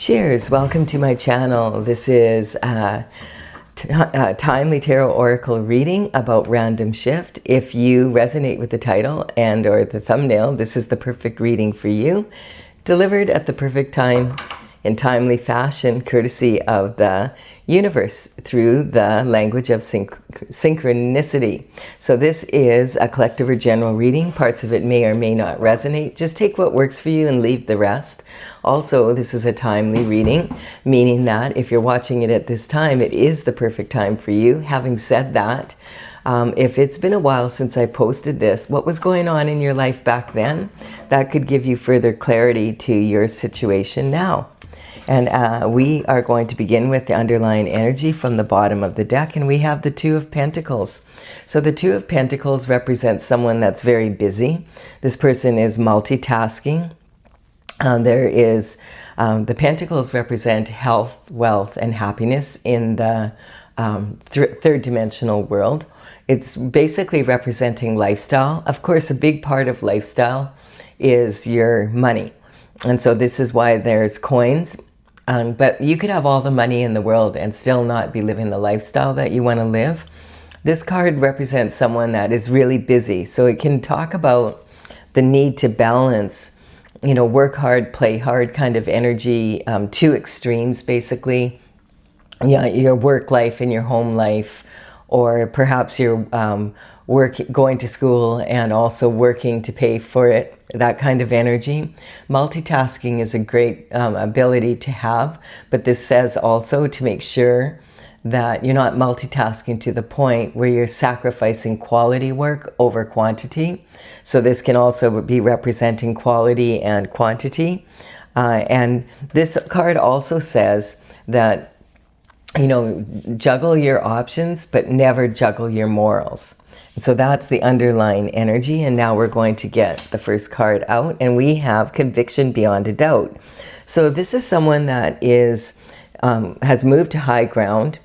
Cheers, welcome to my channel. This is a timely tarot oracle reading about random shift. If you resonate with the title and or the thumbnail, this is the perfect reading for you, delivered at the perfect time in timely fashion, courtesy of the universe through the language of synchronicity. So this is a collective or general reading. Parts of it may or may not resonate. Just take what works for you and leave the rest. Also, this is a timely reading, meaning that if you're watching it at this time, it is the perfect time for you. Having said that, if it's been a while since I posted this, what was going on in your life back then? That could give you further clarity to your situation now. And we are going to begin with the underlying energy from the bottom of the deck, and we have the Two of Pentacles. So the Two of Pentacles represents someone that's very busy. This person is multitasking. The Pentacles represent health, wealth, and happiness in the third dimensional world. It's basically representing lifestyle. Of course, a big part of lifestyle is your money. And so this is why there's coins. But you could have all the money in the world and still not be living the lifestyle that you want to live. This card represents someone that is really busy. So it can talk about the need to balance, you know, work hard, play hard kind of energy, two extremes basically. Yeah, your work life and your home life, or perhaps you're going to school and also working to pay for it, that kind of energy. Multitasking is a great ability to have, but this says also to make sure that you're not multitasking to the point where you're sacrificing quality work over quantity. So this can also be representing quality and quantity. And this card also says that, you know, juggle your options, but never juggle your morals. And so that's the underlying energy. And now we're going to get the first card out, and we have Conviction Beyond a Doubt. So this is someone that is has moved to high ground,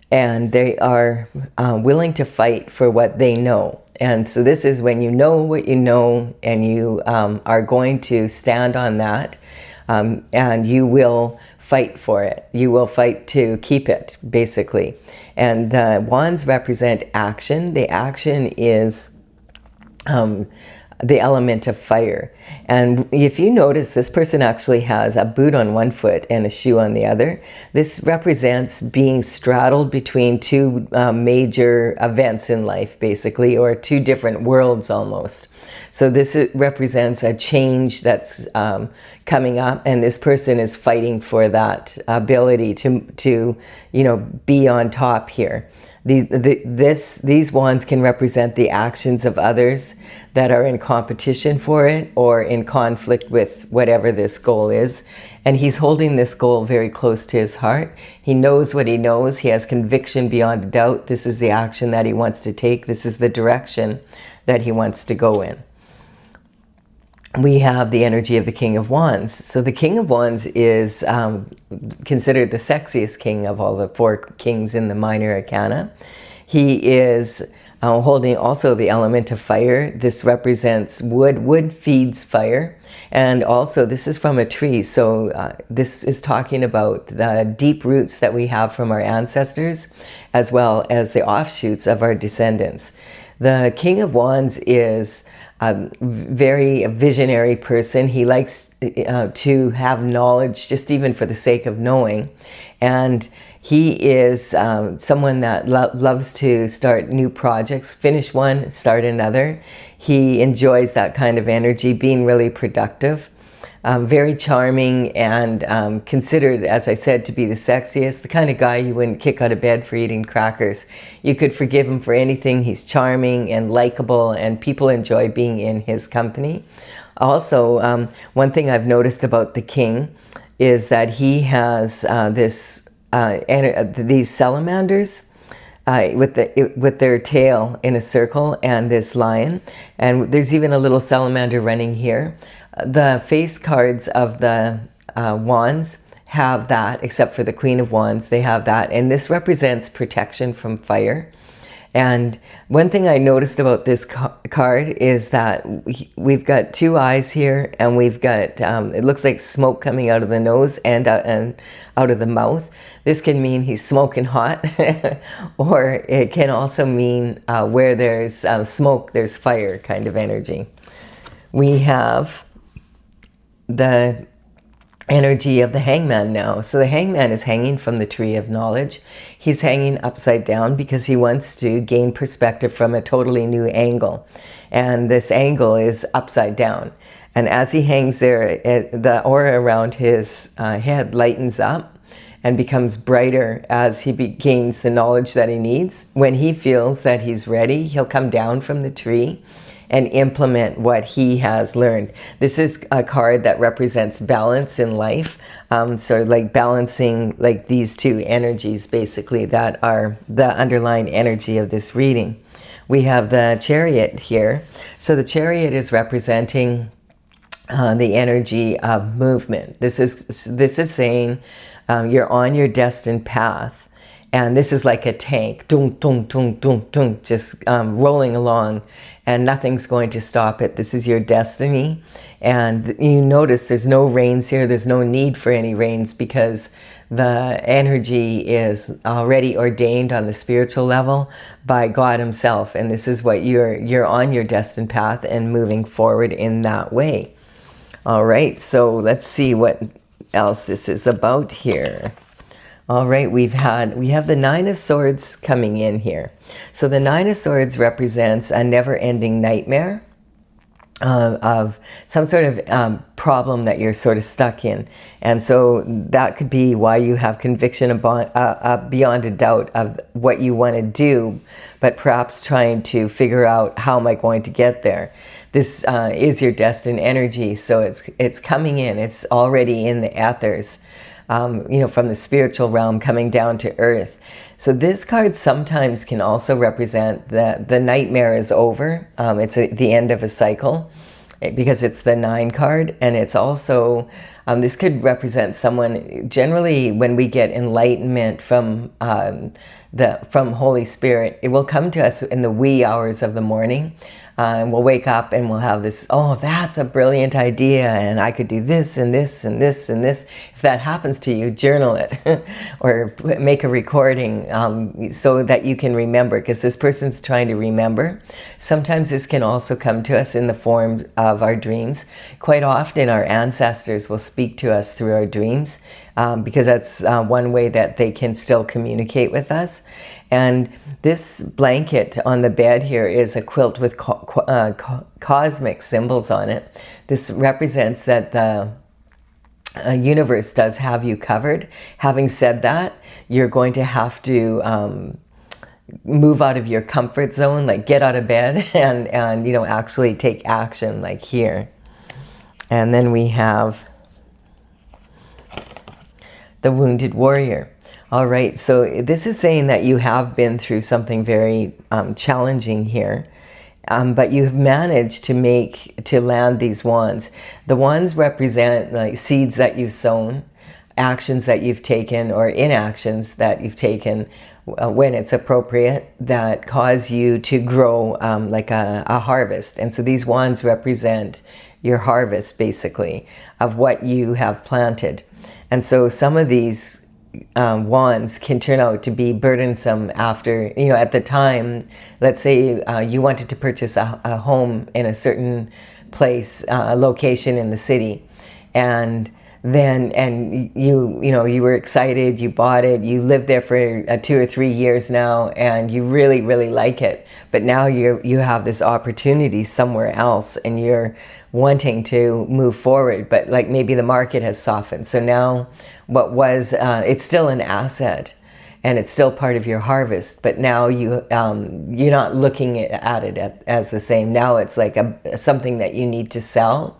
and they are willing to fight for what they know. And so this is when you know what you know, and you are going to stand on that, and you will fight for it. You will fight to keep it, basically. And the wands represent action. The action is the element of fire. And if you notice, this person actually has a boot on one foot and a shoe on the other. This represents being straddled between two major events in life, basically, or two different worlds almost. So this represents a change that's coming up, and this person is fighting for that ability to you know, be on top here. These wands can represent the actions of others that are in competition for it or in conflict with whatever this goal is. And he's holding this goal very close to his heart. He knows what he knows. He has conviction beyond a doubt. This is the action that he wants to take. This is the direction that he wants to go in. We have the energy of the King of Wands. So the King of Wands is considered the sexiest king of all the four kings in the minor arcana. He is holding also the element of fire. This represents wood. Wood feeds fire. And also this is from a tree. So this is talking about the deep roots that we have from our ancestors, as well as the offshoots of our descendants. The King of Wands is a very visionary person. He likes to have knowledge just even for the sake of knowing. And he is someone that loves to start new projects, finish one, start another. He enjoys that kind of energy, being really productive. Very charming and considered, as I said, to be the sexiest, the kind of guy you wouldn't kick out of bed for eating crackers. You could forgive him for anything. He's charming and likable, and people enjoy being in his company. Also, one thing I've noticed about the king is that he has these salamanders with their tail in a circle, and this lion. And there's even a little salamander running here. The face cards of the wands have that, except for the Queen of Wands, they have that. And this represents protection from fire. And one thing I noticed about this card is that we've got two eyes here, and we've got, it looks like smoke coming out of the nose and out of the mouth. This can mean he's smoking hot, or it can also mean where there's smoke, there's fire kind of energy. We have the energy of the hangman now. So the hangman is hanging from the tree of knowledge. He's hanging upside down because he wants to gain perspective from a totally new angle. And this angle is upside down. And as he hangs there, the aura around his head lightens up and becomes brighter as he gains the knowledge that he needs. When he feels that he's ready, he'll come down from the tree and implement what he has learned. This is a card that represents balance in life. So like balancing like these two energies basically that are the underlying energy of this reading. We have the Chariot here. So the Chariot is representing the energy of movement. This is saying you're on your destined path. And this is like a tank, dunk, dunk, dunk, dunk, dunk, just rolling along, and nothing's going to stop it. This is your destiny. And you notice there's no reins here. There's no need for any reins because the energy is already ordained on the spiritual level by God himself. And this is what you're on your destined path and moving forward in that way. All right, so let's see what else this is about here. All right, we have the Nine of Swords coming in here. So the Nine of Swords represents a never-ending nightmare of some sort of problem that you're sort of stuck in. And so that could be why you have conviction beyond a doubt of what you want to do, but perhaps trying to figure out how am I going to get there. This is your destined energy, so it's coming in. It's already in the ethers. From the spiritual realm coming down to earth. So this card sometimes can also represent that the nightmare is over. It's the end of a cycle because it's the 9 card. And it's also, this could represent someone, generally when we get enlightenment from Holy Spirit, it will come to us in the wee hours of the morning. And we'll wake up and we'll have this, oh, that's a brilliant idea, and I could do this and this and this and this. If that happens to you, journal it or make a recording so that you can remember, because this person's trying to remember. Sometimes this can also come to us in the form of our dreams. Quite often our ancestors will speak to us through our dreams because that's one way that they can still communicate with us. And this blanket on the bed here is a quilt with cosmic symbols on it. This represents that the universe does have you covered. Having said that, you're going to have to move out of your comfort zone, like get out of bed and actually take action, like here. And then we have the Wounded Warrior. All right, so this is saying that you have been through something very challenging here, but you have managed to land these wands. The wands represent like seeds that you've sown, actions that you've taken, or inactions that you've taken when it's appropriate that cause you to grow like a harvest. And so these wands represent your harvest, basically, of what you have planted. And so some of these wands can turn out to be burdensome after, at the time. Let's say you wanted to purchase a home in a certain place, a location in the city, and you were excited, you bought it, you lived there for 2 or 3 years now, and you really, really like it. But now you have this opportunity somewhere else, and you're wanting to move forward, but like maybe the market has softened. So now what was, it's still an asset and it's still part of your harvest, but now you're not looking at it as the same. Now it's like something that you need to sell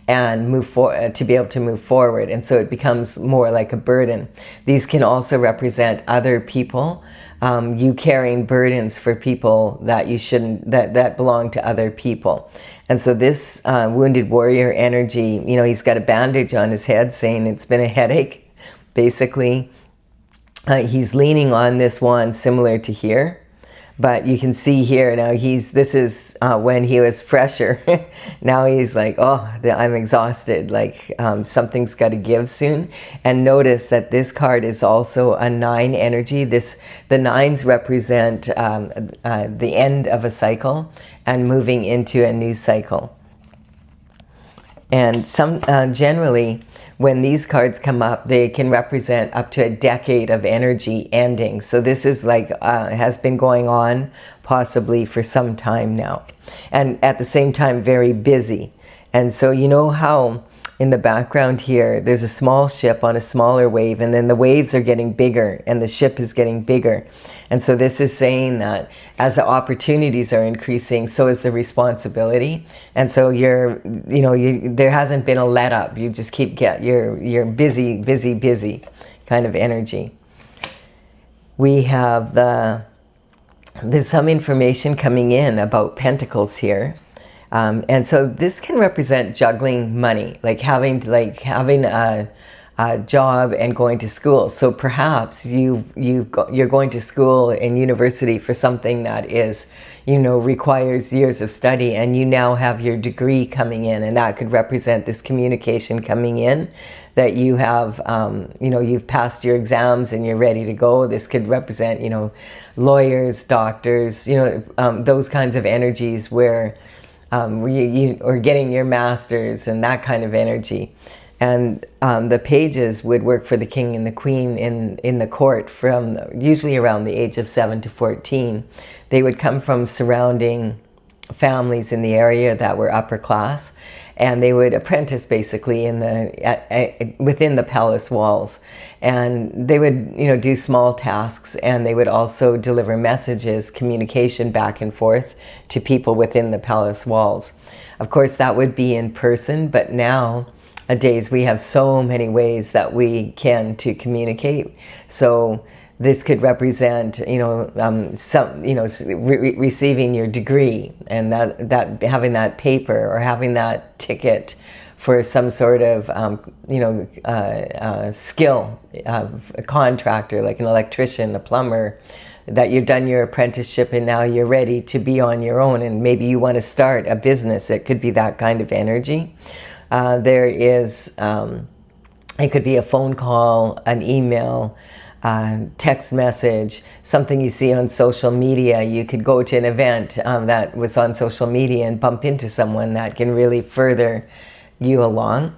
and move forward, to be able to move forward. And so it becomes more like a burden. These can also represent other people, you carrying burdens for people that you shouldn't, that belong to other people. And so this Wounded Warrior energy, he's got a bandage on his head saying it's been a headache, basically. He's leaning on this wand similar to here, But you can see here now this is when he was fresher. Now he's like, oh, I'm exhausted, like something's got to give soon. And notice that this card is also a 9 energy. The 9s represent the end of a cycle and moving into a new cycle. And generally, when these cards come up, they can represent up to a decade of energy ending. So this is like, has been going on possibly for some time now. And at the same time, very busy. And so you know how in the background here, there's a small ship on a smaller wave, and then the waves are getting bigger and the ship is getting bigger. And so this is saying that as the opportunities are increasing, so is the responsibility. And so there hasn't been a let up. You just keep you're busy, busy, busy kind of energy. We have there's some information coming in about pentacles here. And so this can represent juggling money, like having a job and going to school. So perhaps you're going to school and university for something that is, requires years of study, and you now have your degree coming in, and that could represent this communication coming in, that you have, you've passed your exams and you're ready to go. This could represent, lawyers, doctors, those kinds of energies where or getting your master's and that kind of energy. And the pages would work for the king and the queen in the court from usually around the age of 7 to 14. They would come from surrounding families in the area that were upper class, and they would apprentice basically within the palace walls. And they would do small tasks, and they would also deliver messages, communication back and forth to people within the palace walls. Of course, that would be in person, but nowadays we have so many ways that we can to communicate. So this could represent, receiving your degree, and that having that paper or having that ticket for some sort of, skill, a contractor, like an electrician, a plumber, that you've done your apprenticeship and now you're ready to be on your own, and maybe you want to start a business. It could be that kind of energy. There is, it could be a phone call, an email, text message, something you see on social media. You could go to an event that was on social media and bump into someone that can really further you along.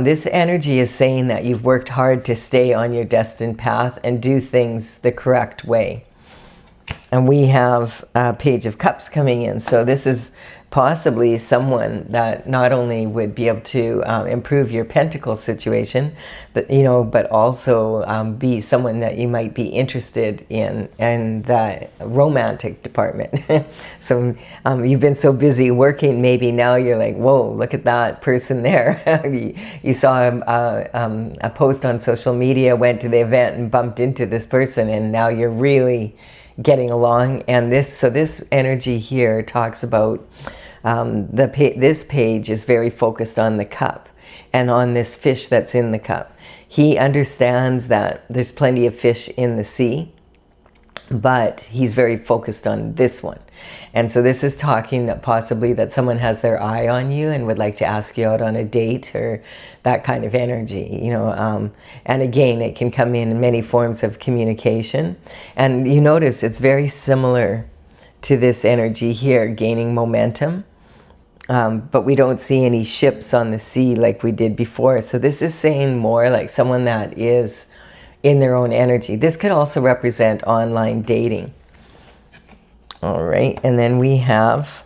This energy is saying that you've worked hard to stay on your destined path and do things the correct way. And we have a Page of Cups coming in. So this is possibly someone that not only would be able to improve your pentacle situation, but also be someone that you might be interested in the romantic department. So you've been so busy working, maybe now you're like, whoa, look at that person there. You saw a post on social media, went to the event and bumped into this person, and now you're really getting along. And this energy here talks about this page is very focused on the cup and on this fish that's in the cup. He understands that there's plenty of fish in the sea, but he's very focused on this one. And so this is talking that possibly that someone has their eye on you and would like to ask you out on a date, or that kind of energy, and again, it can come in many forms of communication. And you notice it's very similar to this energy here, gaining momentum. But we don't see any ships on the sea like we did before. So this is saying more like someone that is in their own energy. This could also represent online dating. All right, and then we have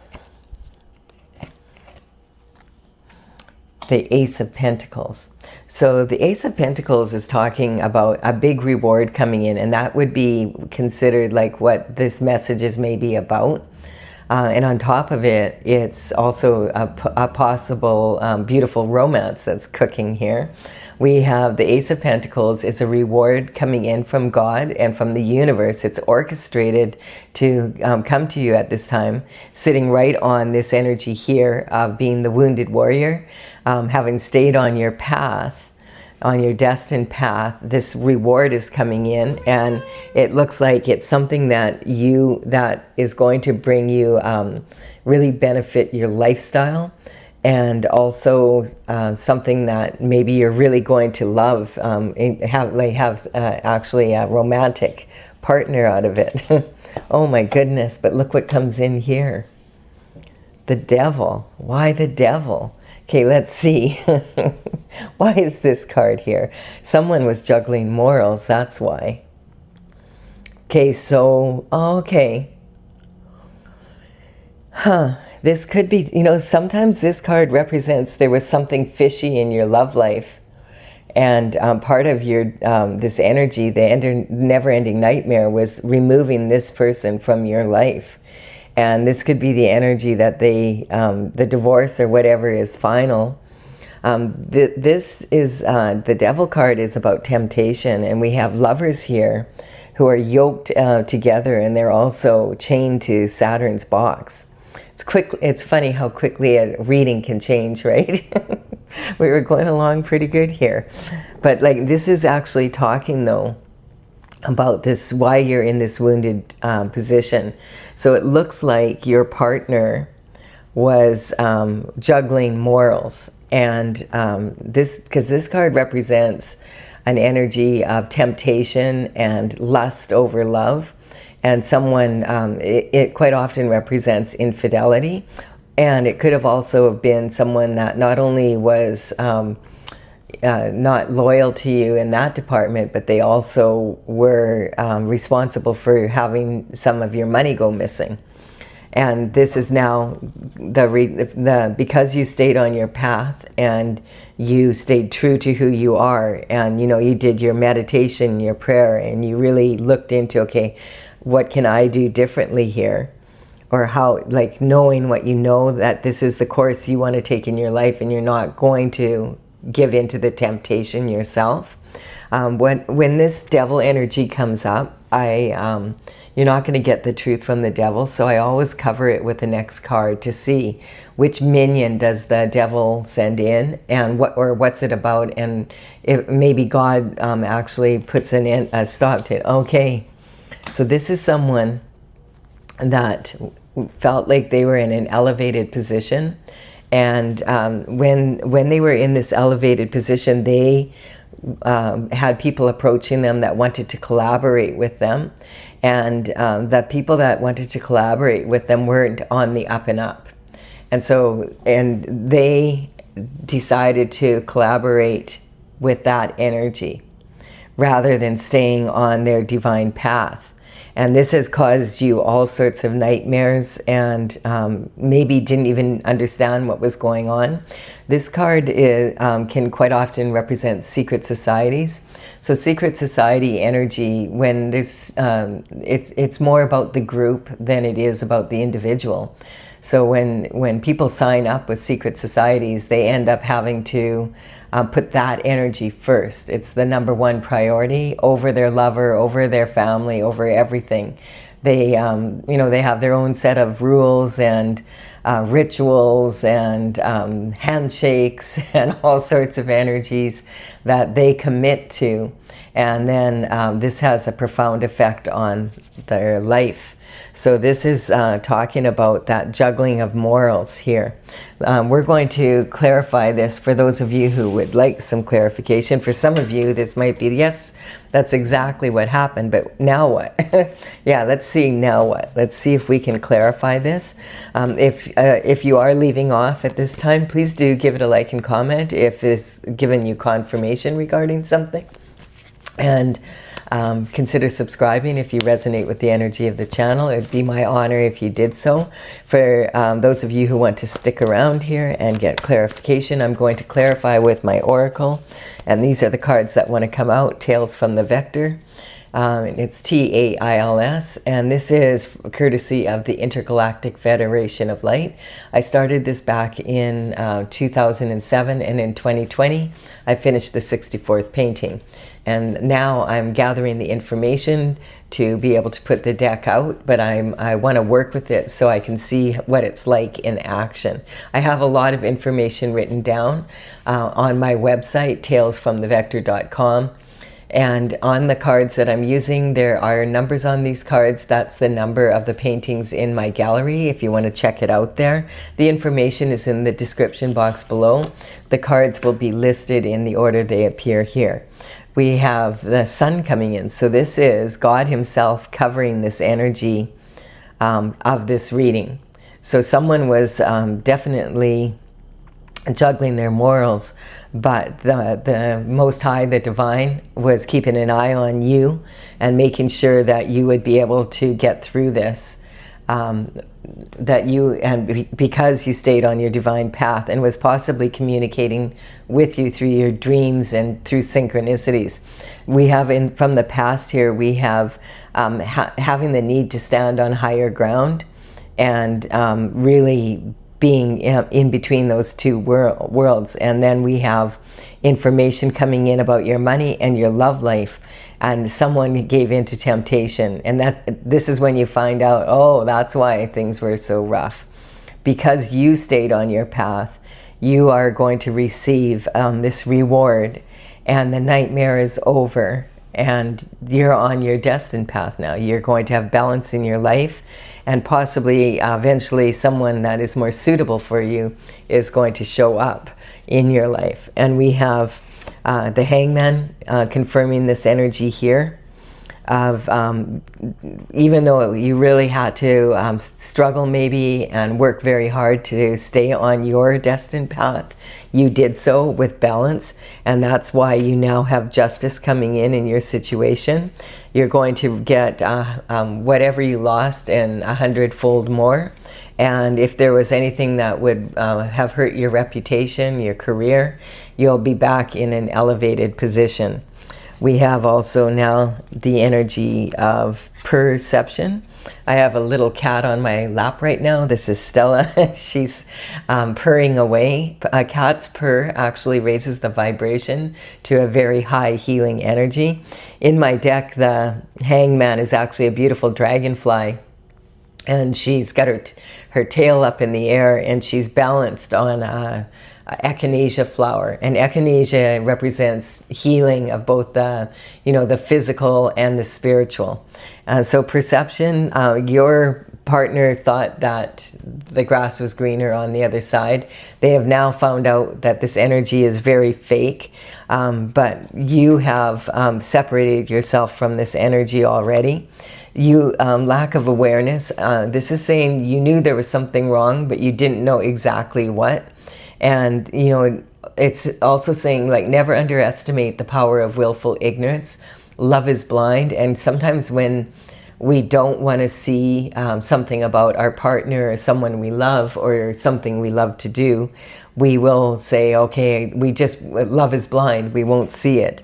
the Ace of Pentacles. So the Ace of Pentacles is talking about a big reward coming in, and that would be considered like what this message is maybe about. And on top of it, it's also a possible beautiful romance that's cooking here. We have the Ace of Pentacles is a reward coming in from God and from the universe. It's orchestrated to come to you at this time, sitting right on this energy here of being the wounded warrior, having stayed on your path on your destined path. This reward is coming in, and it looks like it's something that is going to bring you really benefit your lifestyle, and also something that maybe you're really going to love, have actually a romantic partner out of it. Oh my goodness, but look what comes in here. The devil. Why the devil? Okay, let's see. Why is this card here? Someone was juggling morals, that's why. Okay, so, okay. This could be, you know, sometimes this card represents there was something fishy in your love life. And part of your this energy, the never-ending nightmare, was removing this person from your life. And this could be the energy that the divorce or whatever is final. This is, the devil card is about temptation, and we have lovers here who are yoked together, and they're also chained to Saturn's box. It's funny how quickly a reading can change, right? We were going along pretty good here. But like, this is actually talking though about this, why you're in this wounded position. So it looks like your partner was juggling morals. And because this card represents an energy of temptation and lust over love. And someone, it quite often represents infidelity. And it could have also been someone that not only was not loyal to you in that department, but they also were responsible for having some of your money go missing. And this is now because you stayed on your path and you stayed true to who you are, and you know, you did your meditation, your prayer, and you really looked into, okay, what can I do differently here? Or how, like, knowing what you know, that this is the course you want to take in your life, and you're not going to give into the temptation yourself. When this devil energy comes up, you're not going to get the truth from the devil, so I always cover it with the next card to see which minion does the devil send in, and what's it about, and if maybe God actually puts a stop to it. Okay, so this is someone that felt like they were in an elevated position, and when they were in this elevated position, they had people approaching them that wanted to collaborate with them, and the people that wanted to collaborate with them weren't on the up and up, and they decided to collaborate with that energy rather than staying on their divine path. And this has caused you all sorts of nightmares, and maybe didn't even understand what was going on. This card can quite often represent secret societies. So secret society energy, when there's, it's more about the group than it is about the individual. So when people sign up with secret societies, they end up having to put that energy first. It's the #1 priority over their lover, over their family, over everything. They, they have their own set of rules and rituals and handshakes and all sorts of energies that they commit to. And then this has a profound effect on their life. So this is talking about that juggling of morals here. We're going to clarify this for those of you who would like some clarification. For some of you, this might be, yes, that's exactly what happened, but now what? Yeah, let's see now what. Let's see if we can clarify this. If you are leaving off at this time, please do give it a like and comment if it's given you confirmation regarding something. And consider subscribing if you resonate with the energy of the channel. It'd be my honor if you did so. For those of you who want to stick around here and get clarification, I'm going to clarify with my oracle. And these are the cards that want to come out, Tales from the Vector. It's TAILS, and this is courtesy of the Intergalactic Federation of Light. I started this back in 2007, and in 2020 I finished the 64th painting. And now I'm gathering the information to be able to put the deck out, but I want to work with it so I can see what it's like in action. I have a lot of information written down on my website, talesfromthevector.com. And on the cards that I'm using, there are numbers on these cards. That's the number of the paintings in my gallery if you want to check it out there. The information is in the description box below. The cards will be listed in the order they appear here. We have the sun coming in. So this is God himself covering this energy of this reading. So someone was definitely juggling their morals, but the Most High, the Divine, was keeping an eye on you and making sure that you would be able to get through this. Because you stayed on your divine path, and was possibly communicating with you through your dreams and through synchronicities. We have from the past here, we have having the need to stand on higher ground and really being in between those two worlds. And then we have information coming in about your money and your love life, and someone gave in to temptation. And this is when you find out, oh, that's why things were so rough. Because you stayed on your path, you are going to receive this reward, and the nightmare is over, and you're on your destined path now. You're going to have balance in your life, and possibly eventually someone that is more suitable for you is going to show up in your life. And we have the Hangman confirming this energy here of even though you really had to struggle maybe and work very hard to stay on your destined path, you did so with balance, and that's why you now have justice coming in your situation. You're going to get whatever you lost and 100-fold more. And if there was anything that would have hurt your reputation, your career, you'll be back in an elevated position. We have also now the energy of perception. I have a little cat on my lap right now. This is Stella. She's purring away. A cat's purr actually raises the vibration to a very high healing energy. In my deck, the Hangman is actually a beautiful dragonfly, and she's got her tail up in the air, and she's balanced on a echinacea flower. And echinacea represents healing of both the physical and the spiritual. So perception, your partner thought that the grass was greener on the other side. They have now found out that this energy is very fake, but you have separated yourself from this energy already. You lack of awareness. This is saying you knew there was something wrong, but you didn't know exactly what. And it's also saying, like, never underestimate the power of willful ignorance. Love is blind, and sometimes when we don't want to see something about our partner or someone we love or something we love to do, we will say, okay, love is blind, we won't see it.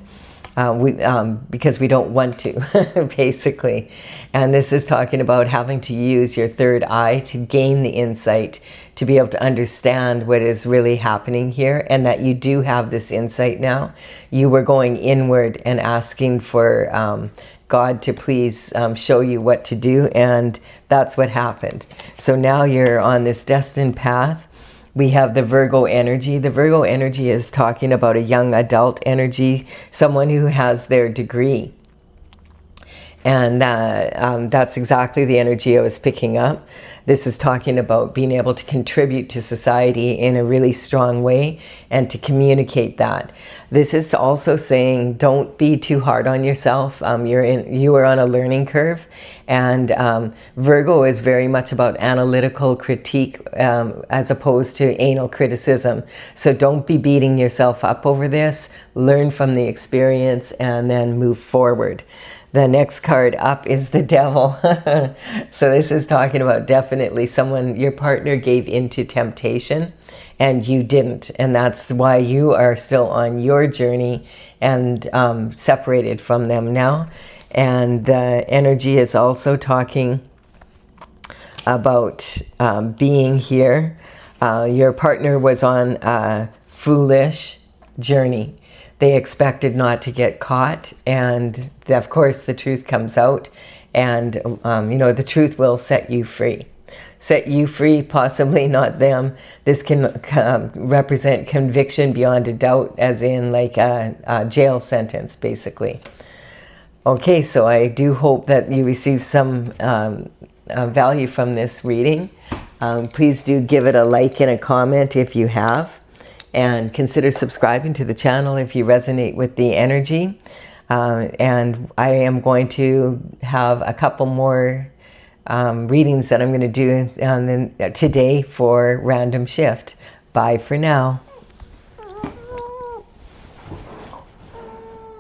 Because we don't want to, basically. And this is talking about having to use your third eye to gain the insight, to be able to understand what is really happening here, and that you do have this insight now. You were going inward and asking for God to please show you what to do, and that's what happened. So now you're on this destined path. We have the Virgo energy. The Virgo energy is talking about a young adult energy, someone who has their degree. And that's exactly the energy I was picking up. This is talking about being able to contribute to society in a really strong way and to communicate that. This is also saying don't be too hard on yourself. You are on a learning curve, and Virgo is very much about analytical critique as opposed to anal criticism. So don't be beating yourself up over this. Learn from the experience and then move forward. The next card up is the Devil. So this is talking about definitely your partner gave into temptation and you didn't. And that's why you are still on your journey and separated from them now. And the energy is also talking about being here. Your partner was on a foolish journey. They expected not to get caught, and of course the truth comes out, and you know, the truth will set you free. Set you free, possibly not them. This can represent conviction beyond a doubt, as in like a jail sentence, basically. Okay, so I do hope that you receive some value from this reading. Please do give it a like and a comment if you have, and consider subscribing to the channel if you resonate with the energy. And I am going to have a couple more readings that I'm going to do today for Random Shift. Bye for now.